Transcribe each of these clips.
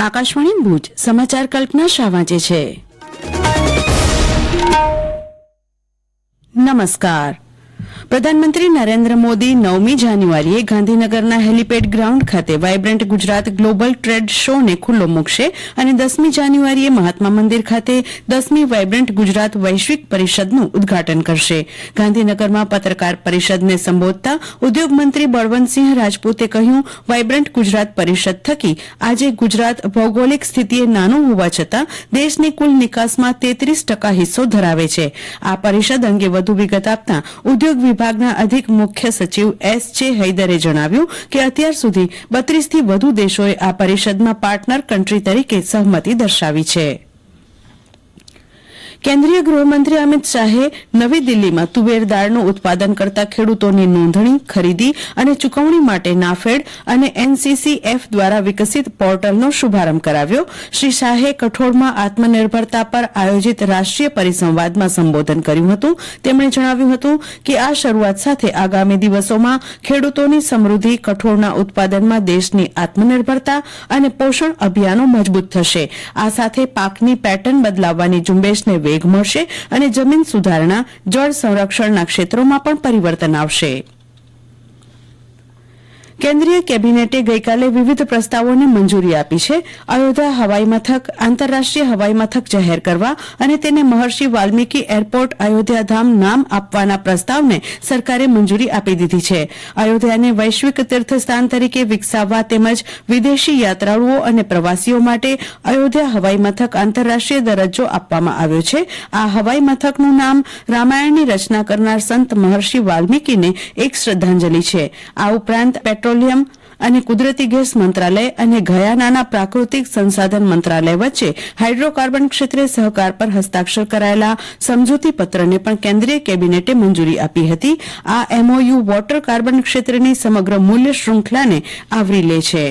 આકાશવાણી ભુજ સમાચાર કલ્પના શાહ વાંચે છે. નમસ્કાર. પ્રધાનમંત્રી નરેન્દ્ર મોદી 9મી જાન્યુઆરીએ ગાંધીનગરના હેલીપેડ ગ્રાઉન્ડ ખાતે વાયબ્રન્ટ ગુજરાત ગ્લોબલ ટ્રેડ શોને ખુલ્લો મૂકશે અને 10મી જાન્યુઆરીએ મહાત્મા મંદિર ખાતે 10મી વાયબ્રન્ટ ગુજરાત વૈશ્વિક પરિષદનું ઉદઘાટન કરશે. ગાંધીનગરમાં પત્રકાર પરિષદને સંબોધતા ઉદ્યોગ મંત્રી બળવંતસિંહ રાજપૂતે કહ્યું, વાયબ્રન્ટ ગુજરાત પરિષદ થકી આજે ગુજરાત ભૌગોલિક સ્થિતિએ નાનું હોવા છતાં દેશની કુલ નિકાસમાં 33% હિસ્સો ધરાવે છે. આ પરિષદ અંગે વધુ વિગત આપતા ઉદ્યોગ વિભાગના અધિક મુખ્ય સચિવ S.J. હૈદરે જણાવ્યું કે અત્યાર સુધી 32થી વધુ દેશોએ આ પરિષદમાં પાર્ટનર કન્ટ્રી તરીકે સહમતિ દર્શાવી છે. કેન્દ્રીય ગૃહમંત્રી અમિત શાહે નવી દિલ્હીમાં તુવેર દાળનું ઉત્પાદન કરતા ખેડૂતોની નોંધણી, ખરીદી અને ચૂકવણી માટે નાફેડ અને NCCF દ્વારા વિકસિત પોર્ટલનો શુભારંભ કરાવ્યો. શ્રી શાહે કઠોળમાં આત્મનિર્ભરતા પર આયોજિત રાષ્ટ્રીય પરિસંવાદમાં સંબોધન કર્યું હતું. તેમણે જણાવ્યું હતું કે આ શરૂઆત સાથે આગામી દિવસોમાં ખેડૂતોની સમૃદ્ધિ, કઠોળના ઉત્પાદનમાં દેશની આત્મનિર્ભરતા અને પોષણ અભિયાનો મજબૂત થશે. આ સાથે પાકની પેટર્ન બદલાવવાની ઝુંબેશને વેગ મળશે અને જમીન સુધારણા, જળ સંરક્ષણના ક્ષેત્રોમાં પણ પરિવર્તન આવશે. કેન્દ્રીય કેબિનેટે ગઈકાલે વિવિધ પ્રસ્તાવોને મંજૂરી આપી છે. અયોધ્યા હવાઈ મથક આંતરરાષ્ટ્રીય હવાઈ મથક જાહેર કરવા અને તેને મહર્ષિ વાલ્મીકી એરપોર્ટ અયોધ્યાધામ નામ આપવાના પ્રસ્તાવને સરકારે મંજૂરી આપી દીધી છે. અયોધ્યાને વૈશ્વિક તીર્થસ્થાન તરીકે વિકસાવવા તેમજ વિદેશી યાત્રાળુઓ અને પ્રવાસીઓ માટે અયોધ્યા હવાઈ મથક આંતરરાષ્ટ્રીય દરજ્જો આપવામાં આવ્યો છે. આ હવાઈ મથકનું નામ રામાયણની રચના કરનાર સંત મહર્ષિ વાલ્મીકીને એક શ્રદ્ધાંજલિ છે. આ ઉપરાંત પેટ્રોલિયમ અને કુદરતી ગેસ મંત્રાલય અને ગયાનાના પ્રાકૃતિક સંસાધન મંત્રાલય વચ્ચે હાઇડ્રોકાર્બન ક્ષેત્રે સહકાર પર હસ્તાક્ષર કરાયેલા સમજૂતી પત્રને પણ કેન્દ્રીય કેબિનેટે મંજૂરી આપી હતી. આ MOU વોટર કાર્બન ક્ષેત્રની સમગ્ર મૂલ્ય શૃંખલાને આવરી લે છે.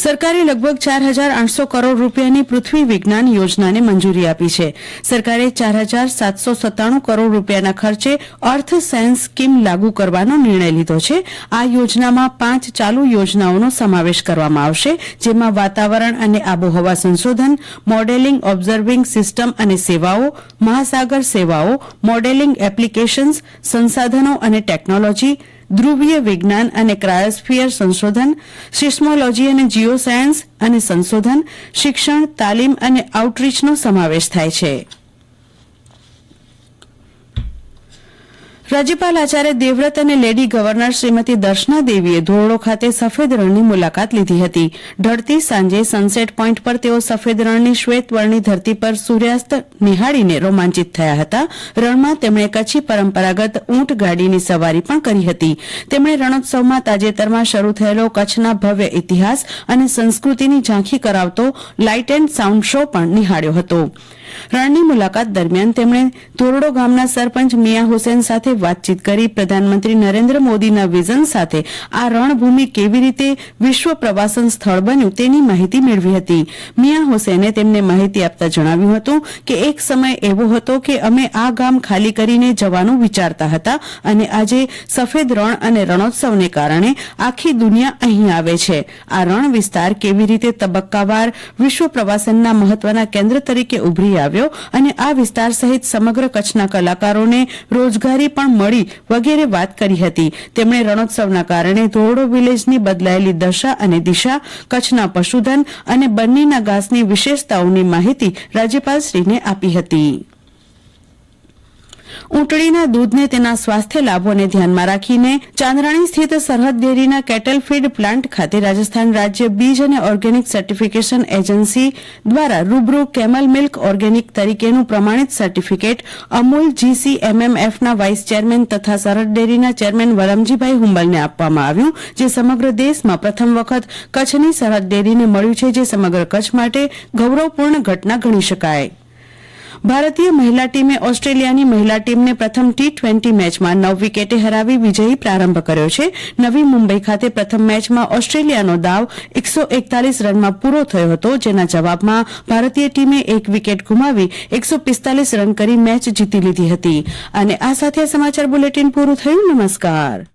સરકારે લગભગ 4,800 કરોડ રૂપિયાની પૃથ્વી વિજ્ઞાન યોજનાને મંજૂરી આપી છે. સરકારે 4,797 કરોડ રૂપિયાના ખર્ચે અર્થ સાયન્સ સ્કીમ લાગુ કરવાનો નિર્ણય લીધો છે. આ યોજનામાં 5 ચાલુ યોજનાઓનો સમાવેશ કરવામાં આવશે, જેમાં વાતાવરણ અને આબોહવા સંશોધન, મોડેલિંગ ઓબ્ઝર્વિંગ સિસ્ટમ અને સેવાઓ, મહાસાગર સેવાઓ, મોડેલિંગ એપ્લિકેશન્સ, સંસાધનો અને ટેકનોલોજી, ધ્રુવીય વિજ્ઞાન અને ક્રાયોસ્ફિયર સંશોધન, સિસ્મોલોજી અને જીઓ સાયન્સ અને સંશોધન, શિક્ષણ, તાલીમ અને આઉટરીચનો સમાવેશ થાય છે. રાજ્યપાલ આચાર્ય દેવવ્રત અને લેડી ગવર્નર શ્રીમતી દર્શના દેવીએ ધોરડો ખાતે સફેદ રણની મુલાકાત લીધી હતી. ઢળતી સાંજે સનસેટ પોઈન્ટ પર તેઓ સફેદ રણની શ્વેત વર્ણની ધરતી પર સૂર્યાસ્ત નિહાળીને રોમાંચિત થયા હતા. રણમાં તેમણે કચ્છી પરંપરાગત ઊંટ ગાડીની સવારી પણ કરી હતી. તેમણે રણોત્સવમાં તાજેતરમાં શરૂ થયેલો કચ્છના ભવ્ય ઇતિહાસ અને સંસ્કૃતિની ઝાંખી કરાવતો લાઇટ એન્ડ સાઉન્ડ શો પણ નિહાળ્યો હતો. રણની મુલાકાત દરમિયાન તેમણે ધોરડો ગામના સરપંચ મિયા હુસેન સાથે વાતચીત કરી પ્રધાનમંત્રી નરેન્દ્ર મોદીના વિઝન સાથે આ રણભૂમિ કેવી રીતે વિશ્વ પ્રવાસન સ્થળ બન્યું તેની માહિતી મેળવી હતી. મિયા હુસેને તેમને માહિતી આપતા જણાવ્યું હતું કે એક સમય એવો હતો કે અમે આ ગામ ખાલી કરીને જવાનું વિચારતા હતા અને આજે સફેદ રણ અને રણોત્સવને કારણે આખી દુનિયા અહીં આવે છે. આ રણ વિસ્તાર કેવી રીતે તબક્કાવાર વિશ્વ પ્રવાસનના મહત્વના કેન્દ્ર તરીકે ઉભરી આવ્યો અને આ વિસ્તાર સહિત સમગ્ર કચ્છના કલાકારોને રોજગારી પણ મળી વગેરે વાત કરી હતી. તેમણે રણોત્સવના કારણે ધોરડો વિલેજની બદલાયેલી દશા અને દિશા, કચ્છના પશુધન અને બન્નીના ઘાસની વિશેષતાઓની માહિતી રાજ્યપાલશ્રીને આપી હતી. ઊંટડીના દૂધને તેના સ્વાસ્થ્ય લાભોને ધ્યાનમાં રાખીને ચાંદ્રાણી સ્થિત સરહદ ડેરીના કેટલ ફીડ પ્લાન્ટ ખાતે રાજસ્થાન રાજ્ય બીજ અને ઓર્ગેનિક સર્ટિફિકેશન એજન્સી દ્વારા રૂબરૂ કેમલ મિલ્ક ઓર્ગેનિક તરીકેનું પ્રમાણિત સર્ટિફિકેટ અમૂલ GCMMFના વાઇસ ચેરમેન તથા સરહદ ડેરીના ચેરમેન વલમજીભાઈ હુંબલને આપવામાં આવ્યું, જે સમગ્ર દેશમાં પ્રથમ વખત કચ્છની સરહદ ડેરીને મળ્યું છે, જે સમગ્ર કચ્છ માટે ગૌરવપૂર્ણ ઘટના ગણી શકાય. ભારતીય મહિલા ટીમે ઓસ્ટ્રેલિયાની મહિલા ટીમને પ્રથમ T20 મેચમાં 9 વિકેટે હરાવી વિજયી પ્રારંભ કર્યો છે. નવી મુંબઈ ખાતે પ્રથમ મેચમાં ઓસ્ટ્રેલિયાનો દાવ 141 રનમાં પૂરો થયો હતો, જેના જવાબમાં ભારતીય ટીમે 1 વિકેટ ગુમાવી 145 રન કરી મેચ જીતી લીધી હતી. અને આ સાથે સમાચાર બુલેટિન પૂરું થયું. નમસ્કાર.